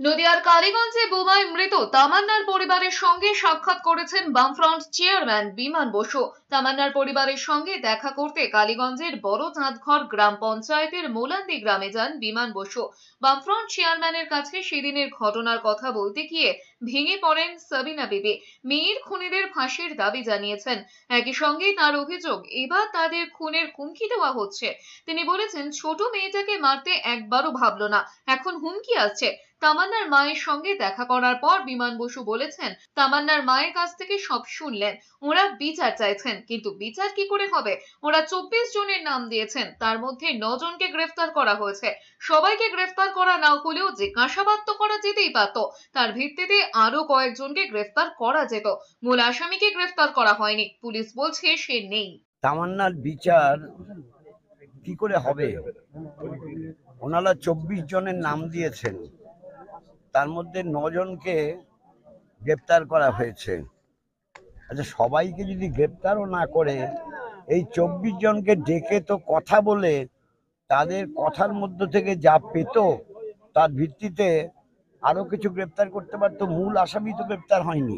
নদিয়ার কালীগঞ্জে বোমায় মৃত তামান্নার পরিবারের সঙ্গে সাক্ষাৎ করেছেন বামফ্রন্ট চেয়ারম্যান বিমান বসু। তামান্নার পরিবারের সঙ্গে দেখা করতে কালীগঞ্জের বড় চাঁদঘর গ্রাম পঞ্চায়েতের মোলান্দি গ্রামে যান বিমান বসু। বামফ্রন্ট চেয়ারম্যানের কাছে সেদিনের ঘটনার কথা বলতে গিয়ে ভেঙে পড়েন সাবিনা বিবি। মেয়ের খুনিদের ফাঁসির দাবি জানিয়েছেন। একই সঙ্গে তার অভিযোগ, এবার তাদের খুনের হুমকি দেওয়া হচ্ছে। তিনি বলেছেন, ছোট মেয়েটাকে মারতে একবারও ভাবলো না, এখন হুমকি আসছে। তামান্নার মায়ের সঙ্গে দেখা করার পর বিমান বসু বলেছেন, তামান্নার মায়ের কাছ থেকে সব শুনলেন। ওরা বিচার চাইছেন, কিন্তু বিচার কি করে হবে? ওরা 24 জনের নাম দিয়েছেন, তার মধ্যে 9 জনকে গ্রেফতার করা হয়েছে। সবাইকে গ্রেফতার করা না হলেও জিজ্ঞাসাবাদ তো করা যেতেই পারত। তার ভিত্তিতে আরো কয়েকজনকে গ্রেফতার করা যেত। মূল আসামিকে গ্রেফতার করা হয়নি, পুলিশ বলছে সে নেই। তামান্নার বিচার কি করে হবে? ওনারা 24 জনের নাম দিয়েছেন, তার মধ্যে 9 জনকে গ্রেপ্তার করা হয়েছে। আচ্ছা, সবাইকে যদি গ্রেপ্তারও না করে এই 24 জনকে ডেকে তো কথা বলে তাদের কথার মধ্য থেকে যা পেত তার ভিত্তিতে আরো কিছু গ্রেপ্তার করতে পারতো। মূল আসামি তো গ্রেপ্তার হয়নি।